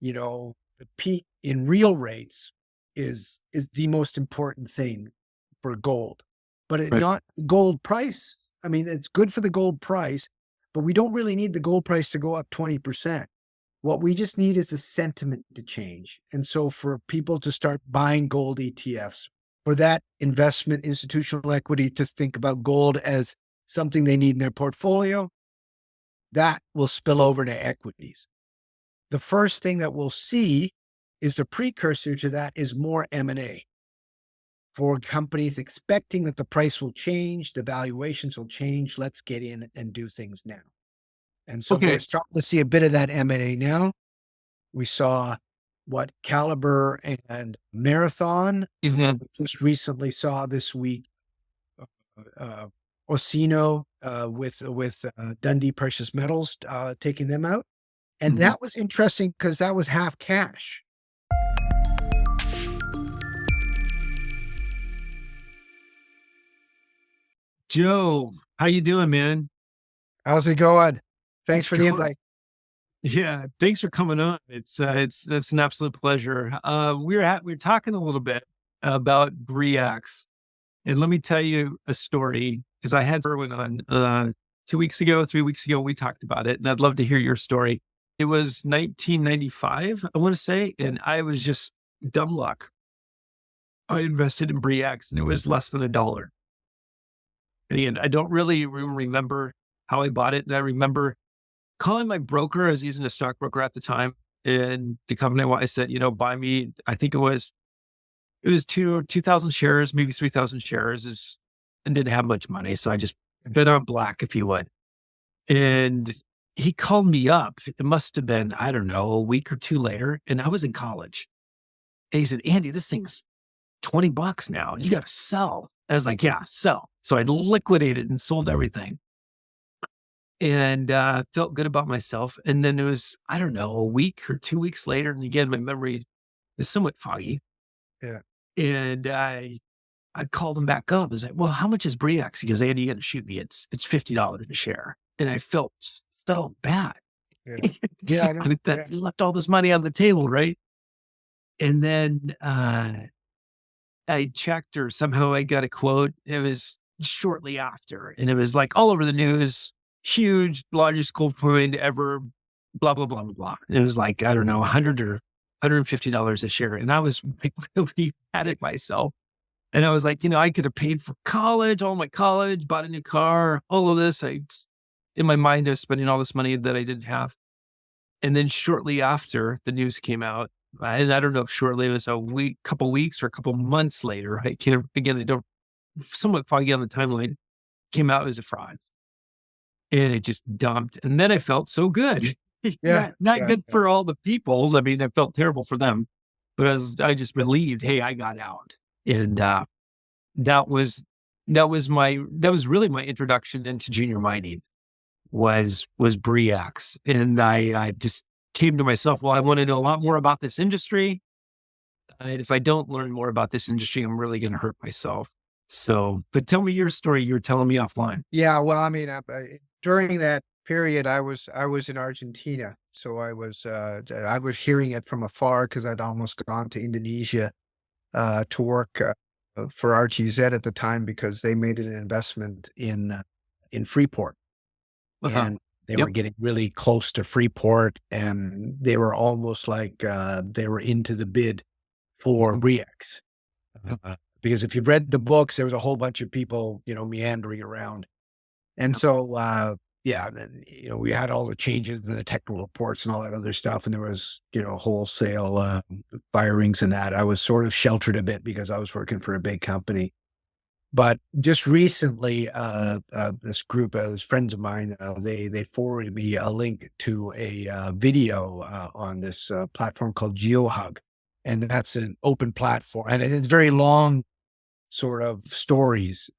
the peak in real rates is the most important thing for gold, but Right. not gold price. I mean, it's good for the gold price, but we don't really need the gold price to go up 20%. What we just need is the sentiment to change. And so for people to start buying gold ETFs, for that investment institutional equity to think about gold as something they need in their portfolio, that will spill over to equities. The first thing that we'll see is the precursor to that is more M&A for companies expecting that the price will change, the valuations will change. Let's get in and do things now. And so we're Okay. starting to see a bit of that M&A now. We saw what Caliber and Marathon Mhm. just recently saw this week, uh, Orsino with Dundee Precious Metals taking them out. And Mhm. that was interesting because that was half cash. Joe, how you doing, man? How's it going? Thanks It's for the good. invite. Yeah, thanks for coming on. It's an absolute pleasure. We're talking a little bit about Bre-X, and let me tell you a story because I had Erwin on 2 weeks ago, 3 weeks ago. We talked about it, and I'd love to hear your story. It was 1995, I want to say, and I was just dumb luck. I invested in Bre-X, and it was less than $1. And I don't really remember how I bought it. And I remember calling my broker. I was using a stockbroker at the time, and the company I said, buy me. I think it was 2,000 shares, maybe 3,000 shares, and didn't have much money, so I just bid on black, if you would. And he called me up. It must have been, I don't know, a week or two later, and I was in college. And he said, Andy, this thing's $20 now. You got to sell. I was like, yeah, sell. So I liquidated and sold everything, and felt good about myself. And then it was, I don't know, a week or 2 weeks later. And again, my memory is somewhat foggy. Yeah. And I called him back up. I was like, well, how much is Bre-X? He goes, Andy, you got to shoot me. It's $50 a share. And I felt so bad. Yeah. Yeah, I know. Yeah. That left all this money on the table, right? And then I checked, or somehow I got a quote. It was shortly after, and it was like all over the news, huge, largest gold coin ever, blah, blah, blah, blah, blah. And it was like, I don't know, 100 or $150 a share. And I was like really mad at myself. And I was like, I could have paid for college, all my college, bought a new car, all of this. In my mind, I was spending all this money that I didn't have. And then shortly after the news came out, and I don't know if shortly, it was a week, couple weeks or a couple months later, I can't, again, I don't, somewhat foggy on the timeline, came out as a fraud, and it just dumped. And then I felt so good. Yeah. Not Yeah. good for all the people. I mean, I felt terrible for them, but I just relieved, hey, I got out. And that was that was really my introduction into junior mining, was Bre-X. And I just came to myself, well, I want to know a lot more about this industry. And if I don't learn more about this industry, I'm really going to hurt myself. So, but tell me your story. You were telling me offline. Yeah. Well, I mean, during that period, I was in Argentina, so I was hearing it from afar because I'd almost gone to Indonesia to work for RTZ at the time because they made an investment in Freeport, Uh-huh. and they were Yep. getting really close to Freeport, and they were almost like they were into the bid for Mhm. Bre-X. Because if you read the books, there was a whole bunch of people, meandering around. And Yep. so, yeah, then, we had all the changes in the technical reports and all that other stuff. And there was, wholesale firings and that. I was sort of sheltered a bit because I was working for a big company. But just recently, this group, this friends of mine, they forwarded me a link to a video on this platform called GeoHug, and that's an open platform, and it's very long, sort of stories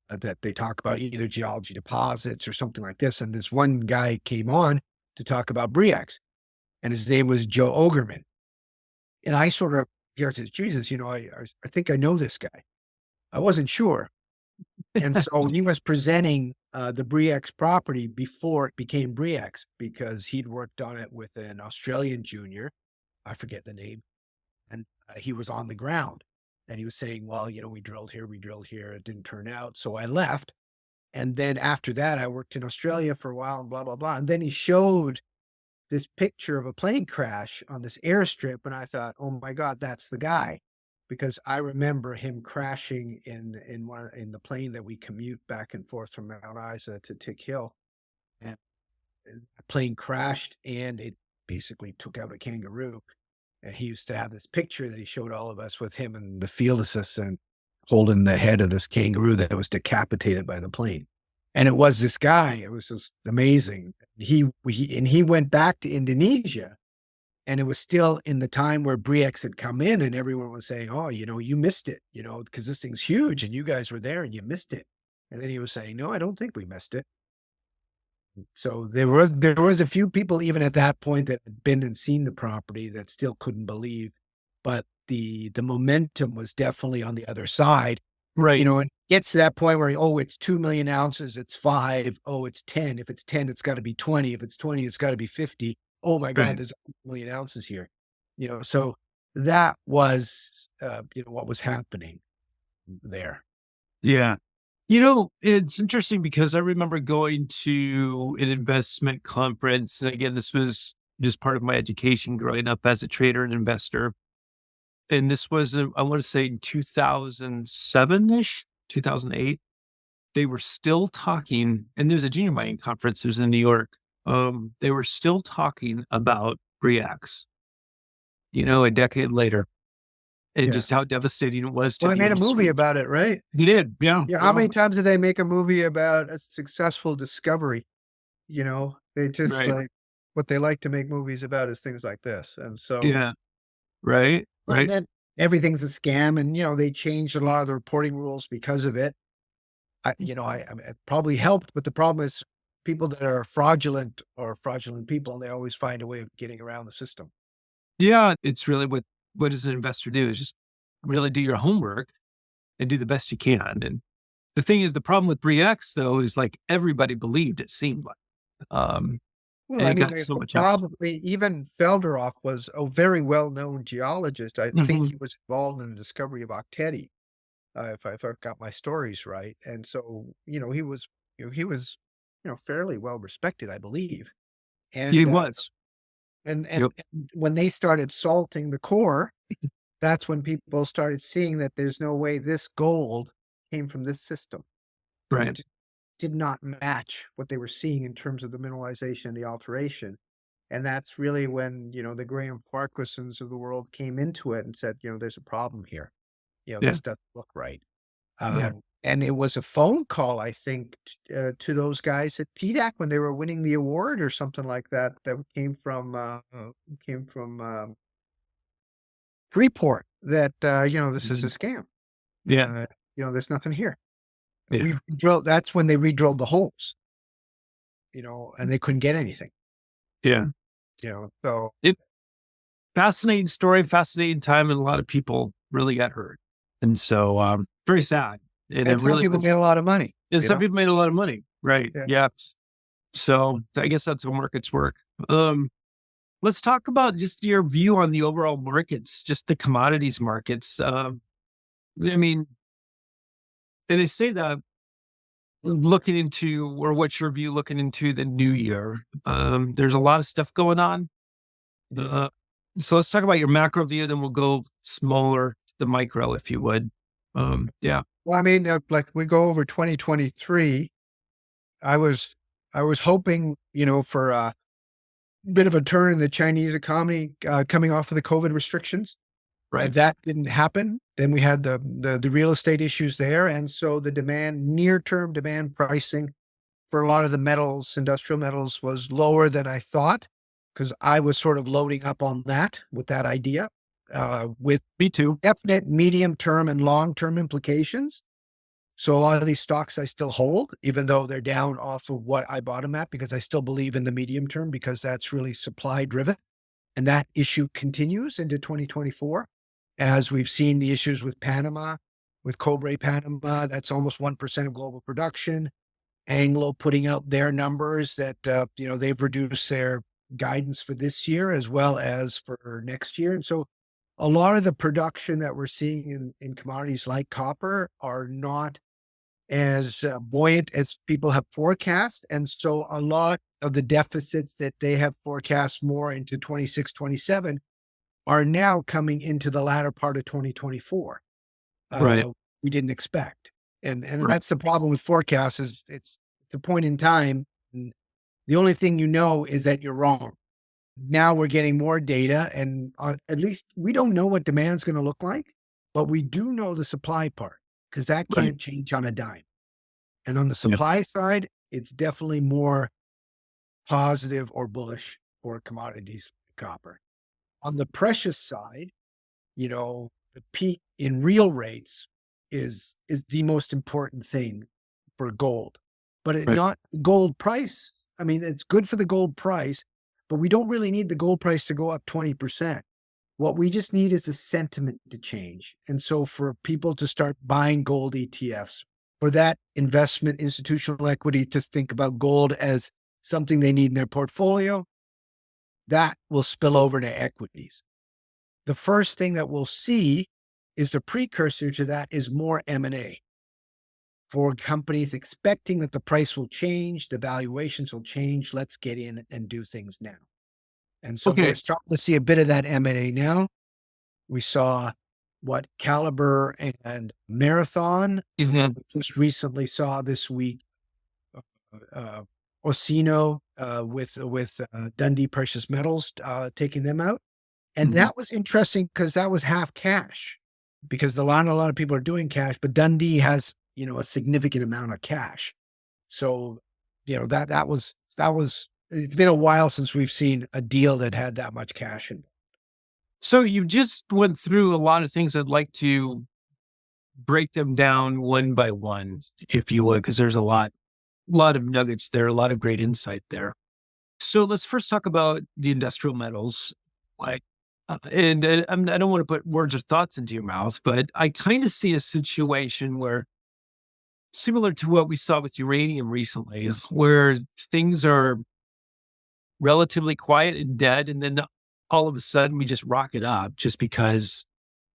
that they talk about either geology deposits or something like this. And this one guy came on to talk about Bre-X, and his name was Joe Ogerman, and I sort of here says, Jesus, I think I know this guy. I wasn't sure. And so he was presenting the Bre-X property before it became Bre-X because he'd worked on it with an Australian junior I forget the name, and he was on the ground, and he was saying, "Well, we drilled here, it didn't turn out." So I left, and then after that, I worked in Australia for a while, and blah blah blah. And then he showed this picture of a plane crash on this airstrip, and I thought, "Oh my God, that's the guy," because I remember him crashing in the plane that we commute back and forth from Mount Isa to Tick Hill, and the plane crashed, and it basically took out a kangaroo. And he used to have this picture that he showed all of us with him and the field assistant holding the head of this kangaroo that was decapitated by the plane. And it was this guy. It was just amazing. He went back to Indonesia, and it was still in the time where Bre-X had come in, and everyone was saying, "Oh, you missed it, because this thing's huge and you guys were there and you missed it." And then he was saying, "No, I don't think we missed it." So there was a few people even at that point that had been and seen the property that still couldn't believe, but the momentum was definitely on the other side. Right. And it gets to that point where, oh, it's 2 million ounces, it's 5, oh, it's 10. If it's 10, it's got to be 20. If it's 20, it's got to be 50. Oh my God, Right. there's a million ounces here. So that was what was happening there. Yeah. It's interesting because I remember going to an investment conference. And again, this was just part of my education growing up as a trader and investor. And this was, I want to say 2007-ish, 2008. They were still talking, and there's a junior mining conference. It was in New York. They were still talking about Bre-X, a decade later, and Yeah. just how devastating it was to Well, I the made a movie industry. about it, right? They did. Yeah. Yeah, how many times did they make a movie about a successful discovery? They just Right. what they like to make movies about is things like this. And so, Yeah. Right. and Right. then everything's a scam, and they changed a lot of the reporting rules because of it. I it probably helped, but the problem is people that are fraudulent or fraudulent people, they always find a way of getting around the system. Yeah. It's really what does an investor do is just really do your homework and do the best you can. And the thing is, the problem with Bre-X though is like everybody believed it seemed like, um, Well, and I it mean, got so much action. probably even Felderoff was a very well-known geologist. I think Mhm. he was involved in the discovery of octeti, if I got my stories right. And so, he was fairly well respected, I believe. Yeah, it And was. Yep. and when they started salting the core, that's when people started seeing that there's no way this gold came from this system, because Right. it did not match what they were seeing in terms of the mineralization and the alteration. And that's really when, the Graham Farquharsons of the world came into it and said, there's a problem here. Yeah. This doesn't look right. Yeah. And it was a phone call, I think, to those guys at PDAC when they were winning the award or something like that, that came from Freeport, that, this is a Mhm. scam. Yeah. Uh, there's nothing here. Yeah. We've drilled That's when they redrilled the holes, and they couldn't get anything, Yeah. so It fascinating story, fascinating time, and a lot of people really got hurt. And so, very sad. And it and some really people was, made a lot of money, and some people made a lot of money. Right. Yeah. Yeah. So I guess that's how markets work. Let's talk about just your view on the overall markets, just the commodities markets. I mean, and I say that looking into, or what's your view looking into the new year? There's a lot of stuff going on. Uh, so let's talk about your macro view, then we'll go smaller to the micro, if you would. Yeah. Well, I mean, like we go over 2023, I was I was hoping, for a bit of a turn in the Chinese economy, coming off of the COVID restrictions. Right. That didn't happen. Then we had the real estate issues there, and so the near-term demand pricing for a lot of the metals, industrial metals, was lower than I thought, because I was sort of loading up on that with that idea, with Me too. definite medium-term and long-term implications. So a lot of these stocks I still hold, even though they're down off of what I bought them at, because I still believe in the medium term, because that's really supply driven. And that issue continues into 2024, as we've seen the issues with Panama, with Cobre Panama. That's almost 1% of global production. Anglo putting out their numbers that, they've reduced guidance for this year as well as for next year. And so a lot of the production that we're seeing in commodities like copper are not as buoyant as people have forecast. And so a lot of the deficits that they have forecast more into 26, 27 are now coming into the latter part of 2024. Right. We didn't expect. And Right. that's the problem with forecasts is it's the point in time. And the only thing you know is that you're wrong. Now we're getting more data and at least we don't know what demand's going to look like, but we do know the supply part because that Right. can't change on a dime. And on the Yeah. supply side, it's definitely more positive or bullish for commodities like copper. On the precious side, the peak in real rates is the most important thing for gold, but Right. not gold price. I mean, it's good for the gold price, but we don't really need the gold price to go up 20%. What we just need is the sentiment to change. And so for people to start buying gold ETFs, for that investment institutional equity to think about gold as something they need in their portfolio, that will spill over to equities. The first thing that we'll see is the precursor to that is more M&A for companies expecting that the price will change, the valuations will change. Let's get in and do things now. And so we're Okay. starting to see a bit of that M&A now. We saw what Caliber and Marathon just recently saw this week, Orsino with Dundee Precious Metals taking them out. And that was interesting because that was half cash because a lot of people are doing cash, but Dundee has, a significant amount of cash. So, that was, it's been a while since we've seen a deal that had that much cash in. So you just went through a lot of things. I'd like to break them down one by one, if you would, because there's a lot of nuggets there, a lot of great insight there. So let's first talk about the industrial metals. Like, I don't want to put words or thoughts into your mouth, but I kind of see a situation where, similar to what we saw with uranium recently, where things are relatively quiet and dead, and then all of a sudden we just rocket up just because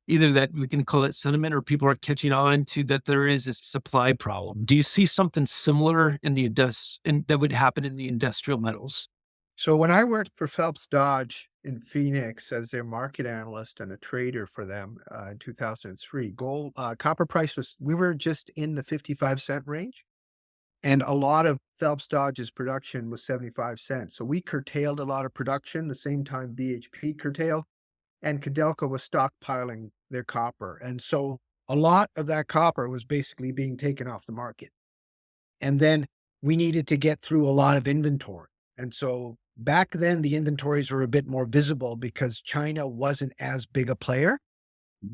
either that we can call it sentiment or people are catching on to that there is a supply problem. Do you see something similar in that would happen in the industrial metals? So when I worked for Phelps Dodge in Phoenix as their market analyst and a trader for them in 2003, copper price we were just in the 55-cent range. And a lot of Phelps Dodge's production was 75 cents. So we curtailed a lot of production, the same time BHP curtailed, and Codelco was stockpiling their copper. And so a lot of that copper was basically being taken off the market. And then we needed to get through a lot of inventory. And so back then, the inventories were a bit more visible because China wasn't as big a player.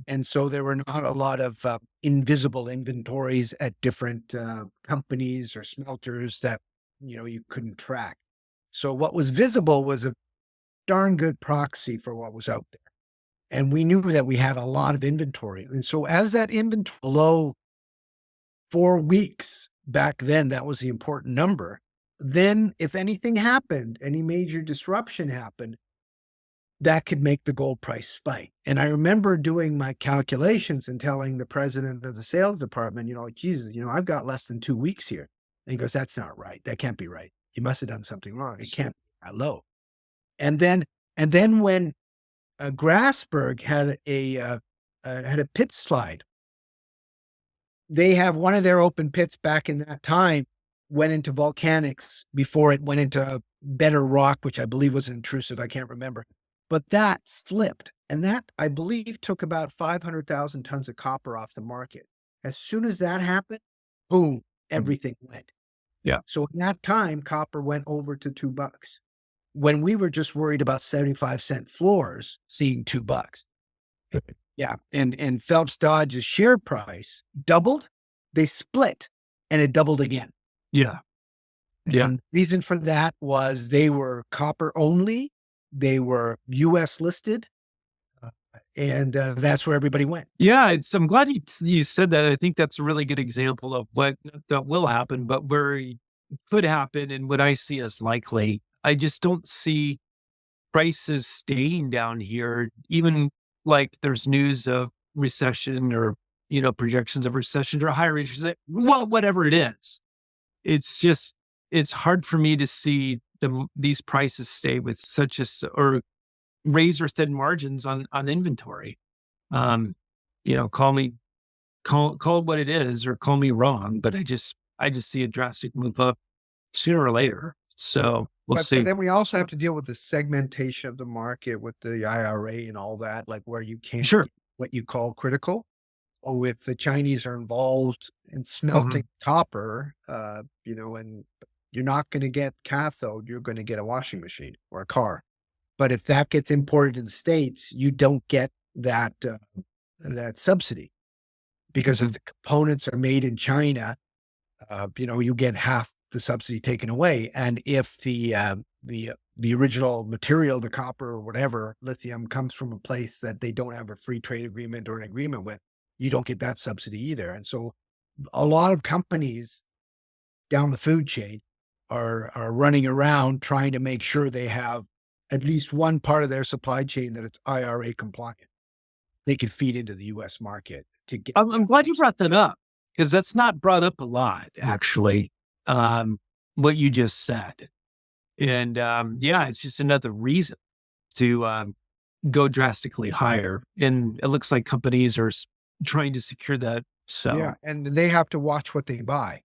And so there were not a lot of invisible inventories at different companies or smelters that, you couldn't track. So what was visible was a darn good proxy for what was out there. And we knew that we had a lot of inventory. And so as that inventory low 4 weeks back then, that was the important number. Then if anything happened, any major disruption happened, that could make the gold price spike. And I remember doing my calculations and telling the president of the sales department, Jesus, I've got less than 2 weeks here. And he goes, that's not right. That can't be right. You must have done something wrong. It can't be that low. And then when Grasberg had a pit slide, they have one of their open pits back in that time went into volcanics before it went into better rock, which I believe was intrusive. I can't remember. But that slipped. And that, I believe, took about 500,000 tons of copper off the market. As soon as that happened, boom, everything went. Yeah. So in that time, copper went over to $2 when we were just worried about 75-cent floors seeing $2. Yeah. And Phelps Dodge's share price doubled. They split and it doubled again. Yeah. Yeah. And the reason for that was they were copper only. They were US listed. And that's where everybody went. Yeah. I'm glad you said that. I think that's a really good example of what that will happen, but where it could happen and what I see as likely. I just don't see prices staying down here, even like there's news of recession or, projections of recession or higher interest rate, well, whatever it is, it's just, it's hard for me to see these prices stay with or razor thin margins on inventory. Um, call it what it is or call me wrong, but I just see a drastic move up sooner or later. So we'll But see. then we also have to deal with the segmentation of the market with the IRA and all that, like where you can't Sure. get what you call critical. Or if the Chinese are involved in Mhm. smelting copper, and you're not going to get cathode, you're going to get a washing machine or a car. But if that gets imported to the States, you don't get that subsidy because if Mhm. the components are made in China, you get half the subsidy taken away. And if the original material, the copper or whatever, lithium comes from a place that they don't have a free trade agreement or an agreement with, you don't get that subsidy either. And so a lot of companies down the food chain are running around trying to make sure they have at least one part of their supply chain that it's IRA compliant. They can feed into the US market to get I'm that glad you subsidy. brought that up because that's not brought up a lot, actually. Um, what you just said, and yeah, it's just another reason to go drastically higher. And it looks like companies are trying to secure that. Yeah, So, and they have to watch what they buy.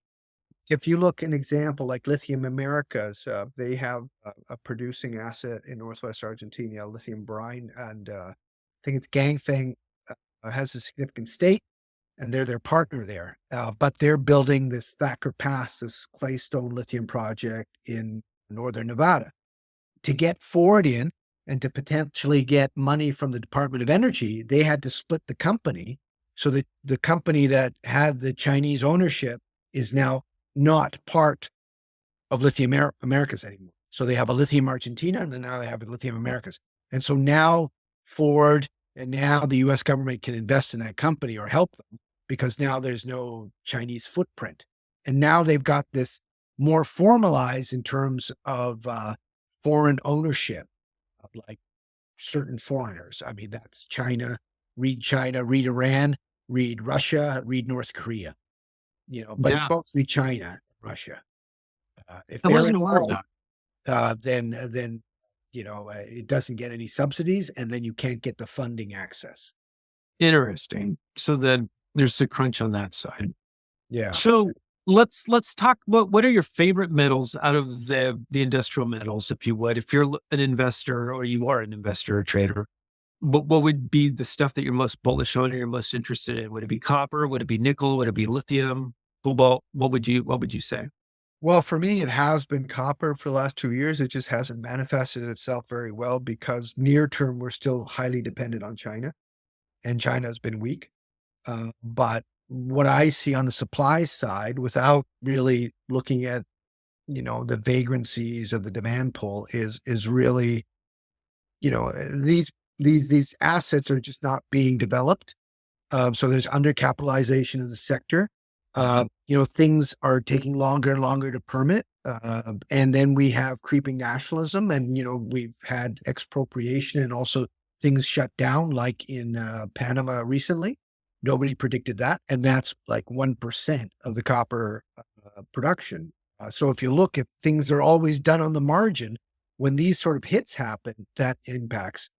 If you look an example like Lithium Americas, they have a producing asset in Northwest Argentina, lithium brine, and I think it's Ganfeng has a significant stake, and they're their partner there. But they're building this Thacker Pass, this claystone lithium project in northern Nevada. To get Ford in and to potentially get money from the Department of Energy, they had to split the company so that the company that had the Chinese ownership is now not part of Lithium Americas anymore. So they have a Lithium Argentina and then now they have a Lithium Americas. And so now Ford and now the US government can invest in that company or help them because now there's no Chinese footprint. And now they've got this more formalized in terms of foreign ownership of like certain foreigners. I mean, that's China, read Iran, read Russia, read North Korea, but it's yeah, mostly China, Russia. If I they're wasn't aware of involved, that. then it doesn't get any subsidies, and then you can't get the funding access. Interesting. So then there's a crunch on that side. Yeah. So let's talk. What are your favorite metals out of the industrial metals, if you would? If you're an investor or you are an investor or trader, what would be the stuff that you're most bullish on or you're most interested in? Would it be copper? Would it be nickel? Would it be lithium, cobalt? What would you say? Well, for me, it has been copper for the last 2 years. It just hasn't manifested itself very well because near term, we're still highly dependent on China, and China has been weak. But what I see on the supply side, without really looking at the vagrancies of the demand pull, is really these assets are just not being developed. So there's undercapitalization in the sector. Things are taking longer and longer to permit. And then we have creeping nationalism and, we've had expropriation and also things shut down like in Panama recently. Nobody predicted that. And that's like 1% of the copper production. So if things are always done on the margin, when these sort of hits happen, that impacts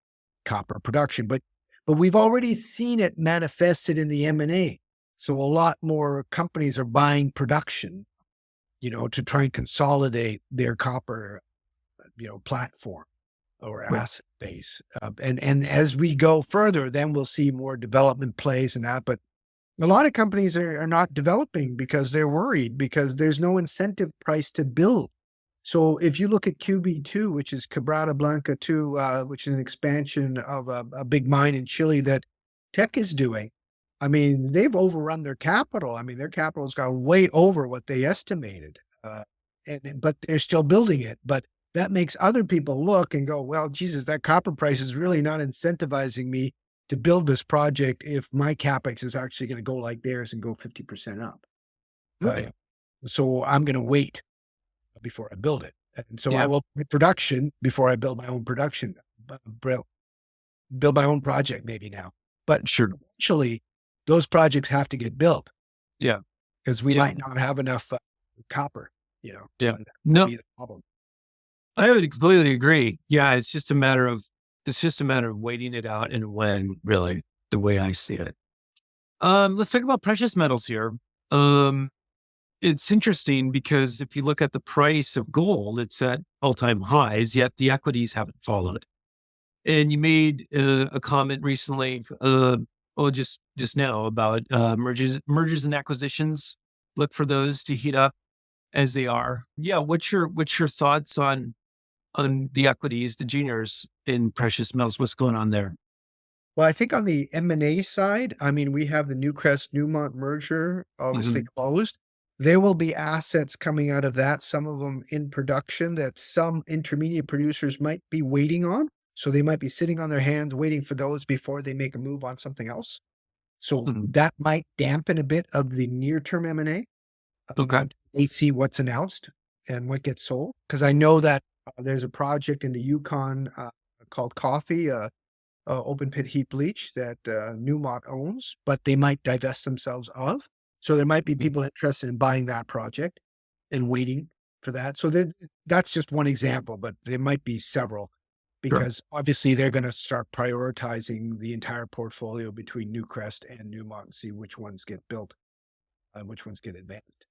copper production. But we've already seen it manifested in the M&A. So a lot more companies are buying production, to try and consolidate their copper, platform or Right. asset base. And as we go further, then we'll see more development plays and that. But a lot of companies are not developing because they're worried because there's no incentive price to build. So if you look at QB2, which is Quebrada Blanca 2, which is an expansion of a big mine in Chile that Teck is doing, I mean, they've overrun their capital. I mean, their capital's gone way over what they estimated, but they're still building it. But that makes other people look and go, well, Jesus, that copper price is really not incentivizing me to build this project if my capex is actually going to go like theirs and go 50% up. Uh, Right. so I'm going to wait before I build it. And so I Yeah. will put production before I build my own production build my own project maybe now. But Sure. eventually those projects have to get built Yeah. because we Yeah. might not have enough copper, Yeah. and that would No, be the problem. I would completely agree. Yeah. It's just a matter of waiting it out and when, really, the way I see it. Let's talk about precious metals here. Um, it's interesting because if you look at the price of gold, it's at all-time highs, yet the equities haven't followed. And you made a comment recently, just now about mergers and acquisitions. Look for those to heat up as they are. Yeah, what's your thoughts on the equities, the juniors in precious metals? What's going on there? Well, I think on the M&A side, I mean, we have the Newcrest Newmont merger obviously Mhm. closed. There will be assets coming out of that, some of them in production that some intermediate producers might be waiting on. So they might be sitting on their hands waiting for those before they make a move on something else. So Mhm. that might dampen a bit of the near-term M&A Okay. until they see what's announced and what gets sold. Because I know that there's a project in the Yukon called Coffee, open pit heap leach that Newmont owns, but they might divest themselves of. So there might be Mhm. people interested in buying that project and waiting for that. So that's just one example, but there might be several Sure. because obviously they're going to start prioritizing the entire portfolio between Newcrest and Newmont and see which ones get built and which ones get advanced.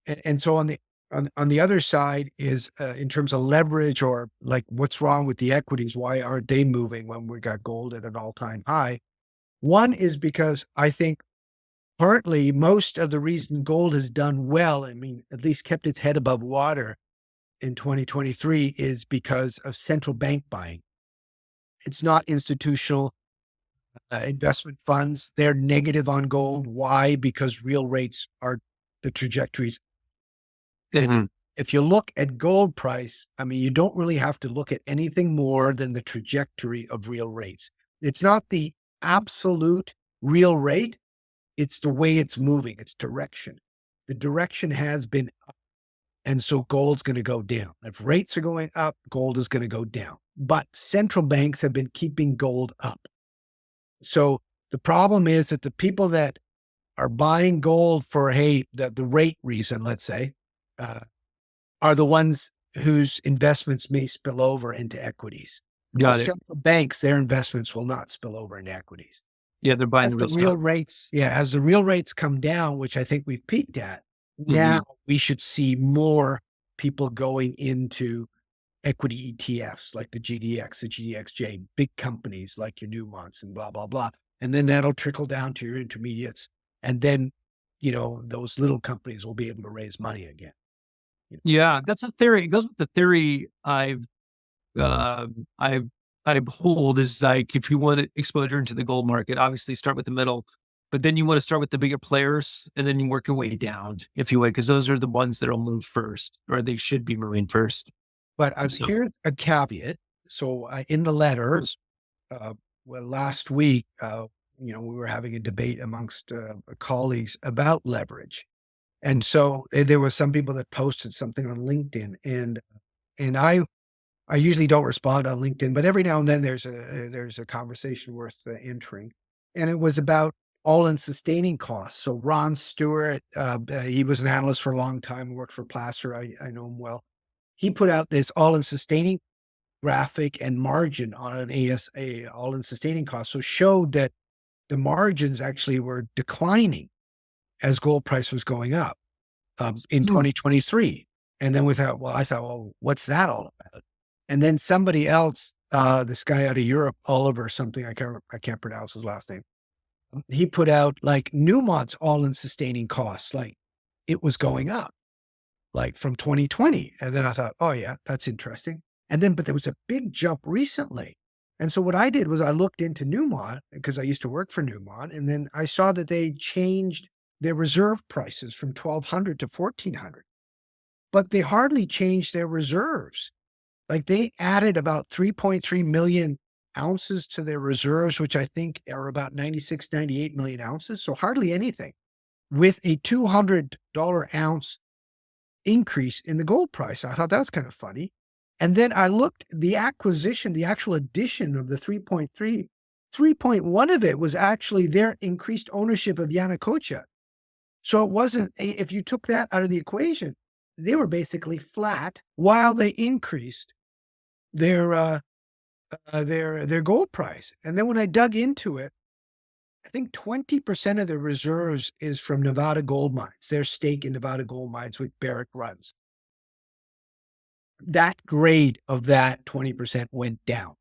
And so on the other side is in terms of leverage or like what's wrong with the equities? Why aren't they moving when we got gold at an all-time high? One is because I think partly most of the reason gold has done well, I mean, at least kept its head above water in 2023 is because of central bank buying. It's not institutional investment funds. They're negative on gold. Why? Because real rates are the trajectories. And Mhm. if you look at gold price, I mean, you don't really have to look at anything more than the trajectory of real rates. It's not the absolute real rate, it's the way it's moving, its direction. The direction has been up, and so gold's going to go down. If rates are going up, gold is going to go down. But central banks have been keeping gold up. So the problem is that the people that are buying gold for, hey, the rate reason, let's say, uh, are the ones whose investments may spill over into equities. Well, Got it. central banks, their investments will not spill over into equities. Yeah, they're buying As the the real real stuff. rates, as the real rates come down, which I think we've peaked at, now Mhm. we should see more people going into equity ETFs like the GDX, the GDXJ, big companies like your Newmonts and blah, blah, blah. And then that'll trickle down to your intermediates. And then, those little companies will be able to raise money again. You know. Yeah, that's a theory. It goes with the theory um, I I hold is like if you want exposure into the gold market, obviously start with the middle, but then you want to start with the bigger players and then you work your way down, if you would, because those are the ones that'll move first, or they should be moving first. But So, here's a caveat. So in the letter, course. well, last week, we were having a debate amongst colleagues about leverage. And so there was some people that posted something on LinkedIn and I usually don't respond on LinkedIn, but every now and then there's a conversation worth entering. And it was about all-in sustaining costs. So Ron Stewart, he was an analyst for a long time, worked for Placer. I know him well. He put out this all-in sustaining graphic and margin on an ASA, all-in sustaining cost. So showed that the margins actually were declining as gold price was going up in Hmm. 2023. And then I thought, well, what's that all about? And then somebody else, this guy out of Europe, Oliver something, I can't pronounce his last name. He put out like Newmont's all-in sustaining costs, like it was going up, like from 2020. And then I thought, oh yeah, that's interesting. But there was a big jump recently. And so what I did was I looked into Newmont because I used to work for Newmont. And then I saw that they changed their reserve prices from 1,200 to 1,400, but they hardly changed their reserves. Like they added about 3.3 million ounces to their reserves, which I think are about 96, 98 million ounces. So hardly anything with a $200 ounce increase in the gold price. I thought that was kind of funny. And then I looked, the acquisition, the actual addition of the 3.3, 3.1 of it was actually their increased ownership of Yanacocha. So it wasn't, if you took that out of the equation, they were basically flat while they increased their gold price. And then when I dug into it, I think 20% of the reserves is from Nevada gold mines, their stake in Nevada gold mines, which Barrick runs. That grade of that 20% went down.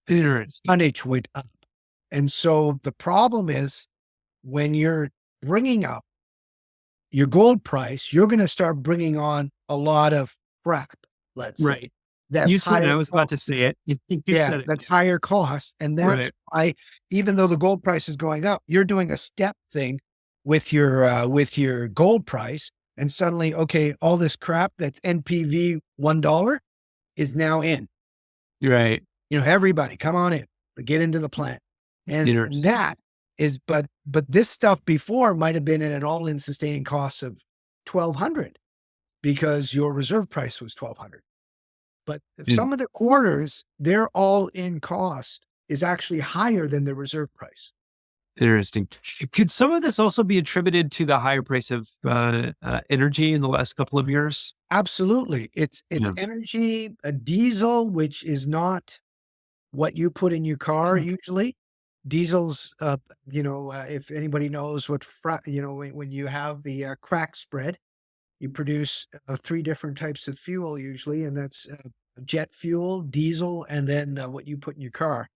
Interesting. Tonnage went up. And so the problem is when you're bringing up your gold price, you're going to start bringing on a lot of crap, let's say. Right. That's You said it. higher I was about to say it. You yeah, said it. that's higher cost. And that's Right. why, even though the gold price is going up, you're doing a step thing with your gold price. And suddenly, okay, all this crap that's NPV $1 is now in. Right. Everybody come on in, get into the plant. And Interesting. that is, but this stuff before might have been at an all-in sustaining cost of $1,200 because your reserve price was $1,200. But some of the quarters, their all-in cost is actually higher than the reserve price. Interesting. Could some of this also be attributed to the higher price of energy in the last couple of years? Absolutely. It's Yeah. energy, a diesel, which is not what you put in your car usually. Diesel's, if anybody knows what, when you have the crack spread, you produce 3 different types of fuel usually, and that's jet fuel, diesel, and then what you put in your car.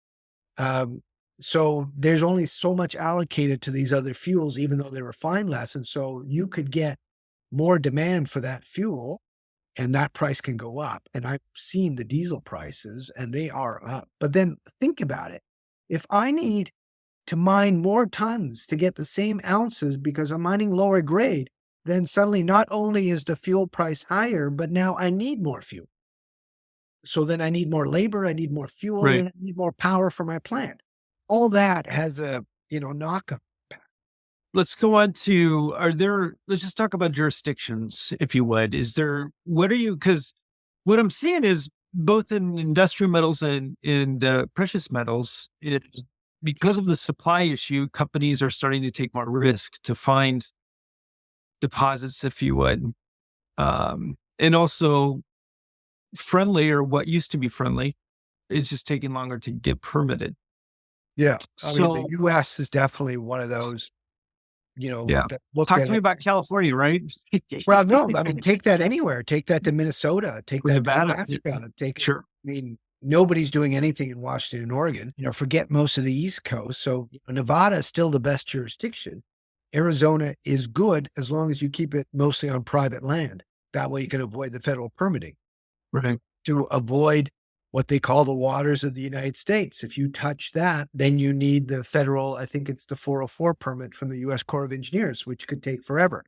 So there's only so much allocated to these other fuels, even though they refine less. And so you could get more demand for that fuel and that price can go up. And I've seen the diesel prices and they are up. But then think about it. If I need to mine more tons to get the same ounces because I'm mining lower grade, then suddenly not only is the fuel price higher, but now I need more fuel. So then I need more labor, I need more fuel, Right. and I need more power for my plant. All that has a, knock-on. Let's go on to, let's just talk about jurisdictions, if you would. Because what I'm seeing is both in industrial metals and in precious metals, it's because of the supply issue, companies are starting to take more risk to find deposits, if you would. And also friendly, or what used to be friendly, it's just taking longer to get permitted. Yeah. I mean, So the US is definitely one of those, yeah, that looked talk at to me it. about California, right? Well, no, I mean, take that anywhere. Take that to Minnesota. Take that to Nevada. Alaska. Sure. I mean, nobody's doing anything in Washington and Oregon. Forget most of the East Coast. So Nevada is still the best jurisdiction. Arizona is good as long as you keep it mostly on private land. That way you can avoid the federal permitting. Right. To avoid what they call the waters of the United States. If you touch that, then you need the federal, I think it's the 404 permit from the US Corps of Engineers, which could take forever.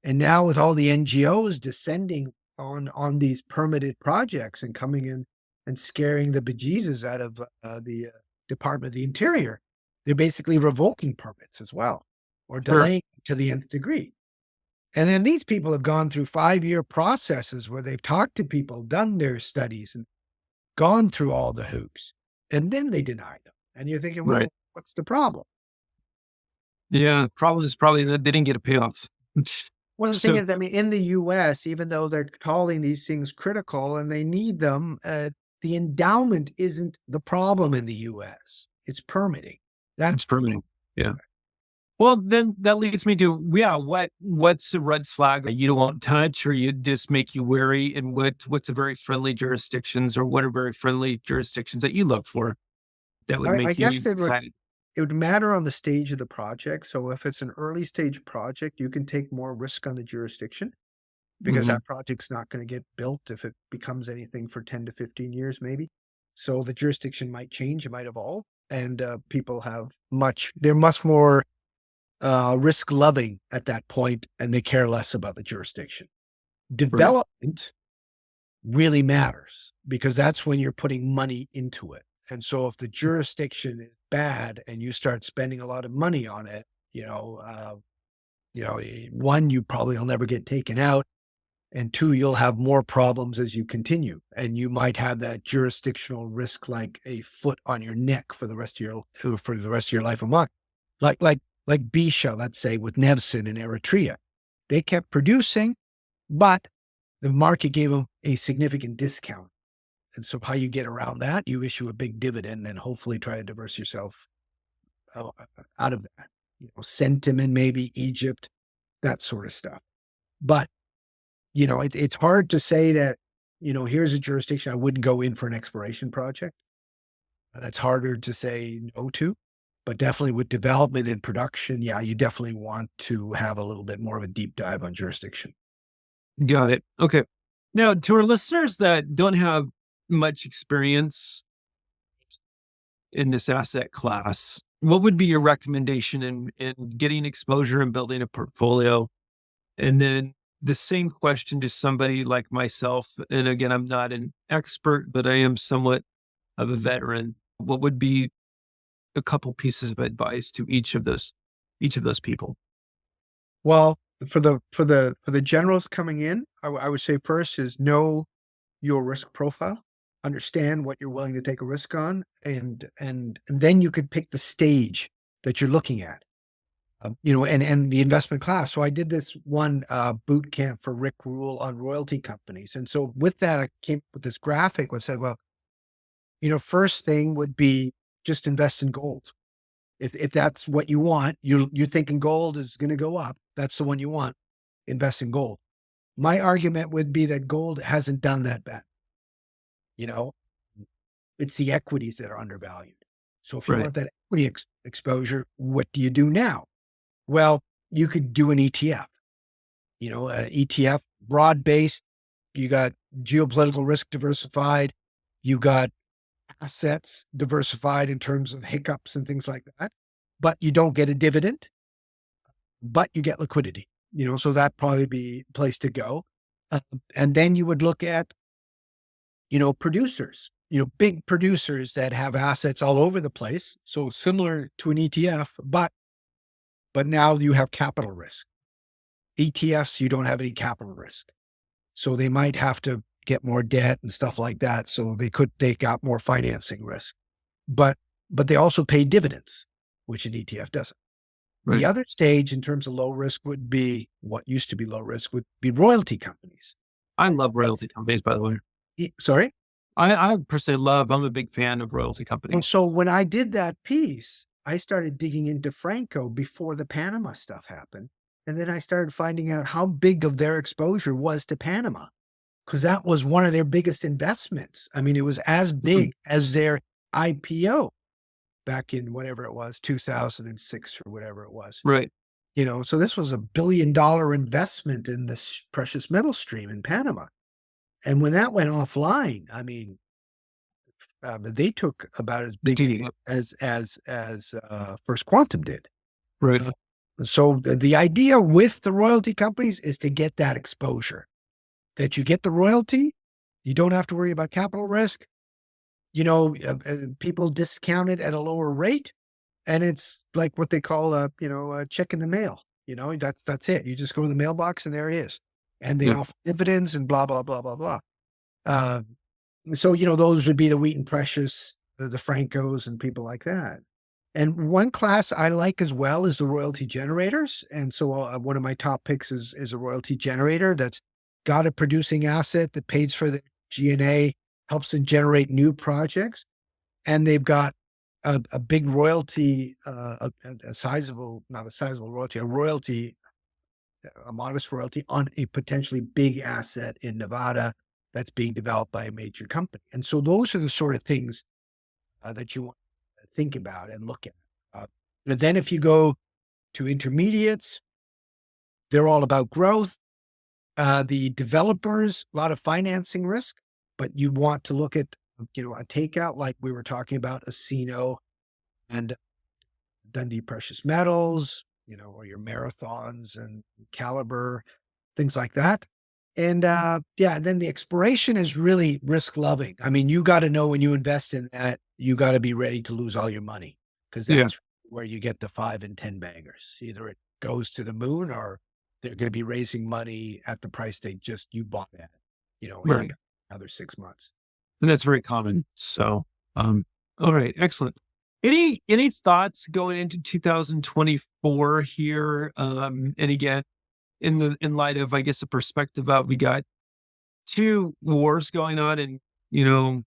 And now with all the NGOs descending on these permitted projects and coming in and scaring the bejesus out of the Department of the Interior, they're basically revoking permits as well, or delaying to the nth degree. And then these people have gone through 5-year processes where they've talked to people, done their studies, and gone through all the hoops, and then they deny them. And you're thinking, well, Right. what's the problem? Yeah. The problem is probably that they didn't get a payoff. Well, the So- thing is, I mean, in the US, even though they're calling these things critical and they need them, the endowment isn't the problem in the US. It's permitting. That's permitting. Yeah. Well, then that leads me to, what's a red flag that you don't want to touch, or you just make you wary, and what's a very friendly jurisdictions, or what are very friendly jurisdictions that you look for that would I make you guess excited? it would matter on the stage of the project. So if it's an early stage project, you can take more risk on the jurisdiction because Mhm. that project's not going to get built if it becomes anything for 10 to 15 years, maybe. So the jurisdiction might change, it might evolve, and people have they're much more risk loving at that point, and they care less about the jurisdiction. Development really matters because that's when you're putting money into it. And so if the jurisdiction is bad and you start spending a lot of money on it, one, you probably will never get taken out. And two, you'll have more problems as you continue. And you might have that jurisdictional risk like a foot on your neck for the rest of your life of mine. Like Bisha, let's say, with Nevsin in Eritrea. They kept producing, but the market gave them a significant discount. And so how you get around that, you issue a big dividend and hopefully try to diversify yourself out of that. Sentiment, maybe Egypt, that sort of stuff. But, it's hard to say that, here's a jurisdiction I wouldn't go in for an exploration project. That's harder to say no to. But definitely with development and production, yeah, you definitely want to have a little bit more of a deep dive on jurisdiction. Got it. Okay. Now, to our listeners that don't have much experience in this asset class, what would be your recommendation in getting exposure and building a portfolio? And then the same question to somebody like myself. And again, I'm not an expert, but I am somewhat of a veteran. What would be a couple pieces of advice to each of those people? Well, for the generals coming in, I would say first is know your risk profile, understand what you're willing to take a risk on, and then you could pick the stage that you're looking at, and the investment class. So I did this one boot camp for Rick Rule on royalty companies, and so with that, I came up with this graphic that said, well, first thing would be just invest in gold. If that's what you want, you're thinking gold is going to go up. That's the one you want. Invest in gold. My argument would be that gold hasn't done that bad. It's the equities that are undervalued. So if you Right. want that equity exposure, what do you do now? Well, you could do an ETF. ETF, broad-based. You got geopolitical risk diversified. You got assets diversified in terms of hiccups and things like that, but you don't get a dividend, but you get liquidity, so that'd probably be a place to go. And then you would look at, producers, big producers that have assets all over the place. So similar to an ETF, but now you have capital risk. ETFs, you don't have any capital risk. So they might have to get more debt and stuff like that. So they got more financing risk, but they also pay dividends, which an ETF doesn't. Right. The other stage in terms of low risk would be what used to be low risk would be royalty companies. I love royalty companies, by the way. Sorry? I personally I'm a big fan of royalty And companies. so when I did that piece, I started digging into Franco before the Panama stuff happened. And then I started finding out how big of their exposure was to Panama, because that was one of their biggest investments. I mean, it was as big as their IPO back in whatever it was, 2006 or whatever it was. Right. So this was $1 billion investment in this precious metal stream in Panama. And when that went offline, I mean, they took about as big Continue. as First Quantum did. Right. So the idea with the royalty companies is to get that exposure, that you get the royalty, you don't have to worry about capital risk. People discount it at a lower rate, and it's like what they call a check in the mail. That's it. You just go to the mailbox and there it is. And they offer dividends and blah, blah, blah, blah, blah. So, those would be the Wheaton Precious, the Francos and people like that. And one class I like as well is the royalty generators. And so one of my top picks is a royalty generator that's got a producing asset that pays for the G&A, helps them generate new projects. And they've got a big royalty, a sizable, not a sizable royalty, a modest royalty on a potentially big asset in Nevada that's being developed by a major company. And so those are the sort of things that you want to think about and look at. And then if you go to intermediates, they're all about growth. The developers, a lot of financing risk, but you want to look at, a takeout like we were talking about, Asino and Dundee Precious Metals, or your Marathons and Caliber, things like that. And then the exploration is really risk loving. I mean, you got to know when you invest in that, you got to be ready to lose all your money, because that's where you get the 5 and 10 baggers. Either it goes to the moon or they're going to be raising money at the price you bought at, in Right. another 6 months. And that's very common. So, all right, excellent. Any thoughts going into 2024 here? And again, in light of, I guess, the perspective of we got two wars going on, and you know,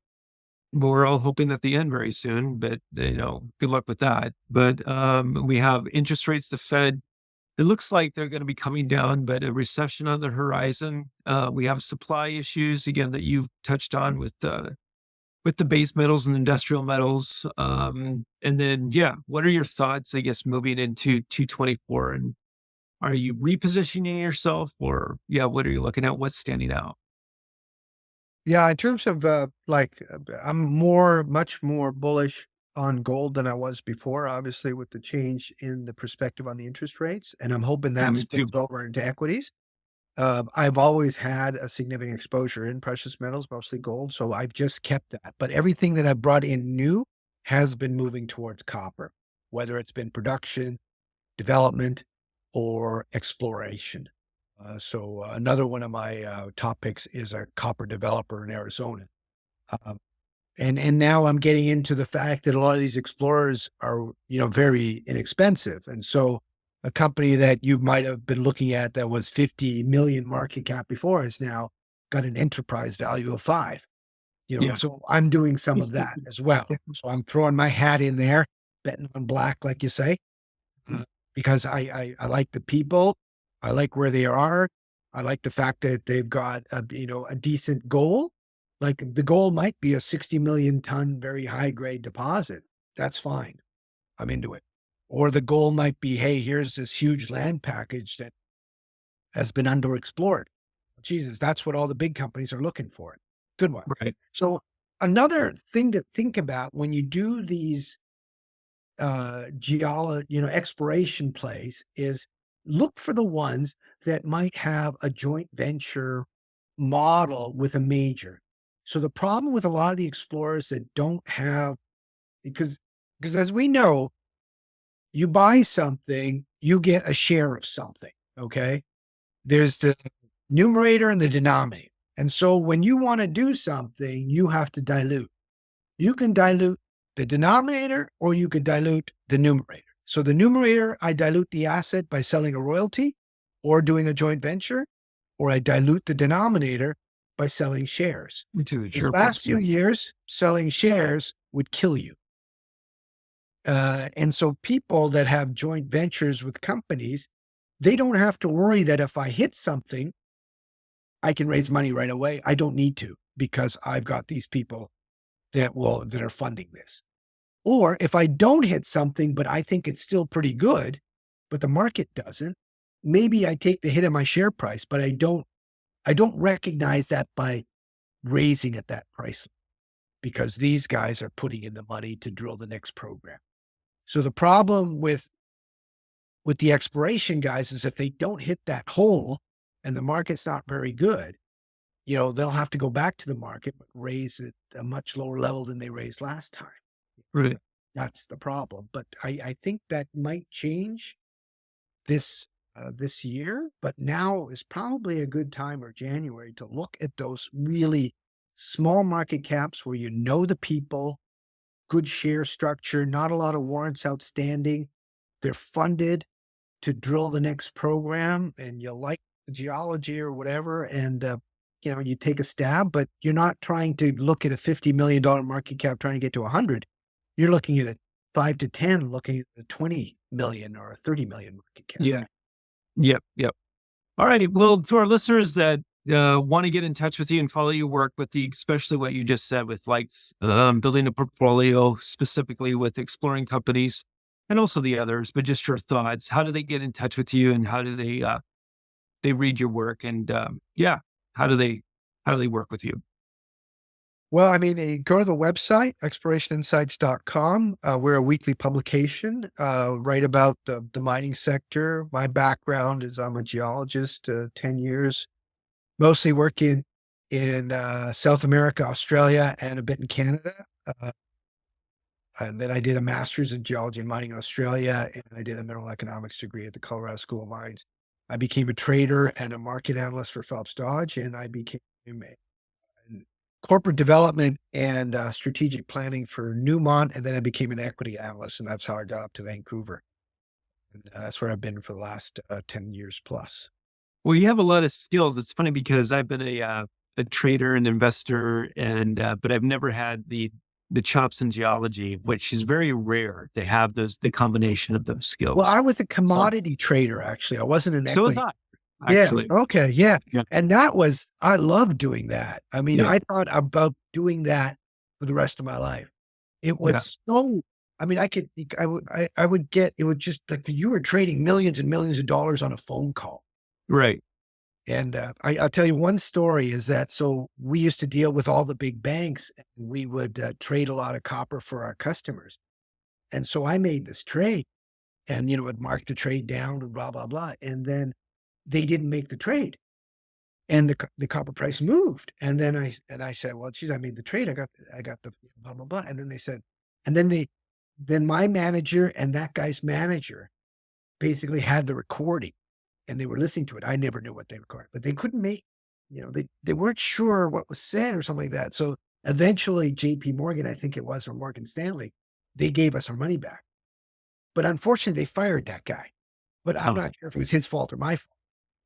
we're all hoping that they end very soon. But good luck with that. But we have interest rates. The Fed. It looks like they're going to be coming down, but a recession on the horizon. We have supply issues again that you've touched on with the base metals and industrial metals. And then, yeah, what are your thoughts, I guess, moving into 224? And are you repositioning yourself, or, yeah, what are you looking at? What's standing out? Yeah, in terms of I'm much more bullish on gold than I was before, obviously, with the change in the perspective on the interest rates. And I'm hoping Yeah, that me spills too. over into equities. I've always had a significant exposure in precious metals, mostly gold. So I've just kept that. But everything that I brought in new has been moving towards copper, whether it's been production, development, or exploration. Another one of my top picks is a copper developer in Arizona. Um, and now I'm getting into the fact that a lot of these explorers are, very inexpensive. And so a company that you might have been looking at that was 50 million market cap before has now got an enterprise value of 5. Yeah. So I'm doing some of that as well. So I'm throwing my hat in there, betting on black, like you say, because I like the people. I like where they are. I like the fact that they've got a decent goal. Like the goal might be a 60 million ton, very high grade deposit. That's fine. I'm into it. Or the goal might be, hey, here's this huge land package that has been underexplored. Jesus, that's what all the big companies are looking for. Good one. Right. So another thing to think about when you do these exploration plays is look for the ones that might have a joint venture model with a major. So the problem with a lot of the explorers that don't have, because as we know, you buy something, you get a share of something. Okay. There's the numerator and the denominator. And so when you want to do something, you have to dilute. You can dilute the denominator or you could dilute the numerator. So the numerator, I dilute the asset by selling a royalty or doing a joint venture, or I dilute the denominator by selling shares. Me too. These Sure. last few years, selling shares would kill you. And so people that have joint ventures with companies, they don't have to worry that if I hit something, I can raise money right away. I don't need to because I've got these people that are funding this. Or if I don't hit something, but I think it's still pretty good, but the market doesn't, maybe I take the hit of my share price, but I don't recognize that by raising at that price because these guys are putting in the money to drill the next program. So the problem with the exploration guys is if they don't hit that hole and the market's not very good, they'll have to go back to the market, but raise it a much lower level than they raised last time. Right. That's the problem. But I think that might change this year. But now is probably a good time, or January, to look at those really small market caps where the people, good share structure, not a lot of warrants outstanding. They're funded to drill the next program, and you like the geology or whatever, and you take a stab, but you're not trying to look at a $50 million market cap trying to get to 100. You're looking at a 5 to 10, looking at a 20 million or a 30 million market cap. Yeah. Yep. Yep. All righty. Well, to our listeners that want to get in touch with you and follow your work, especially what you just said with building a portfolio, specifically with exploring companies and also the others, but just your thoughts. How do they get in touch with you, and how do they read your work, and yeah, how do they work with you? Well, I mean, go to the website, explorationinsights.com. We're a weekly publication, write about the mining sector. My background is I'm a geologist, 10 years, mostly working in South America, Australia, and a bit in Canada. And then I did a master's in geology and mining in Australia, and I did a mineral economics degree at the Colorado School of Mines. I became a trader and a market analyst for Phelps Dodge, and I became in corporate development and strategic planning for Newmont, and then I became an equity analyst, and that's how I got up to Vancouver. And that's where I've been for the last 10 years plus. Well, you have a lot of skills. It's funny because I've been a trader and investor, and but I've never had the chops in geology, which is very rare to have the combination of those skills. Well, I was a So, commodity trader, actually. I wasn't an so was equity. I, Yeah. actually. Okay. Yeah. Yeah. And I loved doing that. I mean, Yeah. I thought about doing that for the rest of my life. It Yeah. was so, I mean, I would get, it would just like you were trading millions and millions of dollars on a phone call. Right. And I'll tell you one story is that, so we used to deal with all the big banks and we would trade a lot of copper for our customers. And so I made this trade and, would mark the trade down and blah, blah, blah. And then they didn't make the trade and the copper price moved. And then I said, well, geez, I made the trade. I got the blah, blah, blah. And then they said, and then my manager and that guy's manager basically had the recording and they were listening to it. I never knew what they recorded, but they couldn't make, they weren't sure what was said or something like that. So eventually JP Morgan, I think it was, or Morgan Stanley, they gave us our money back. But unfortunately they fired that guy, but I'm not sure if it was his fault or my fault.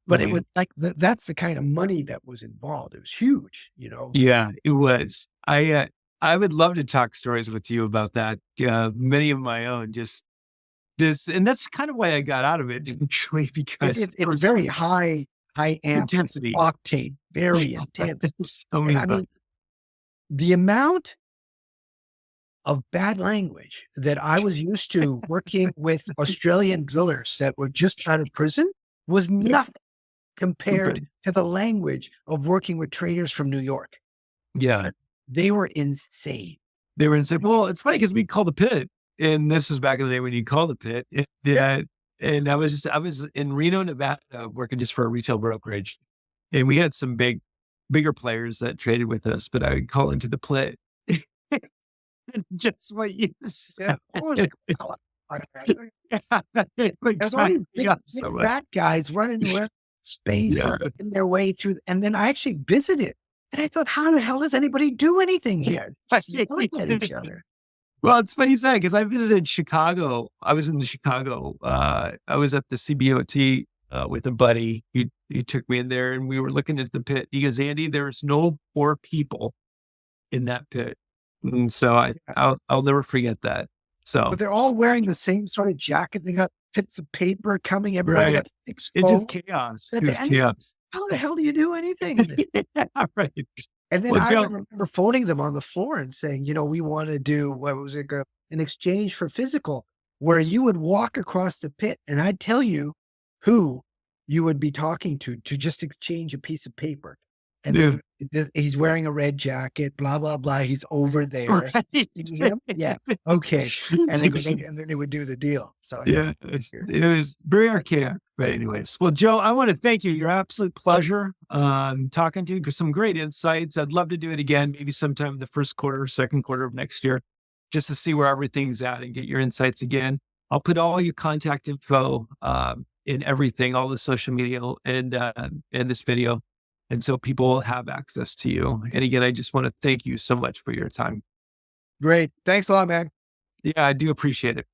But it was like, that's the kind of money that was involved. It was huge, Yeah, it was. I would love to talk stories with you about that. Many of my own, just this, and that's kind of why I got out of it, actually, because it was very high amp intensity, octane, very intense. So many I mean, the amount of bad language that I was used to working with Australian drillers that were just out of prison was nothing compared to the language of working with traders from New York. Yeah. They were insane. They were insane. Well, it's funny because we called the pit, and this was back in the day when you called the pit. And I was in Reno, Nevada, working just for a retail brokerage. And we had some bigger players that traded with us, but I would call into the pit. Just what you said. There's all these big fat guys running around space and working their way through. And then I actually visited and I thought, how the hell does anybody do anything here? Just look at each other. Well, it's funny you say, because I visited Chicago. I was in Chicago. I was at the CBOT with a buddy. He took me in there and we were looking at the pit. He goes, Andy, there's no poor people in that pit. And so I'll never forget that. So, but they're all wearing the same sort of jacket. They got bits of paper coming everywhere. Right. It's just chaos. It's chaos. How the hell do you do anything? Yeah, right. And then I remember phoning them on the floor and saying, we want to do, what was it, an exchange for physical, where you would walk across the pit and I'd tell you who you would be talking to just exchange a piece of paper. And he's wearing a red jacket, blah, blah, blah. He's over there. Right. Yeah. Okay. And then they would do the deal. So yeah, it was very archaic. But anyways, well, Joe, I want to thank you. Your absolute pleasure talking to you. Some great insights. I'd love to do it again, maybe sometime in the first quarter or second quarter of next year, just to see where everything's at and get your insights again. I'll put all your contact info in everything, all the social media and this video. And so people will have access to you. And again, I just want to thank you so much for your time. Great. Thanks a lot, man. Yeah, I do appreciate it.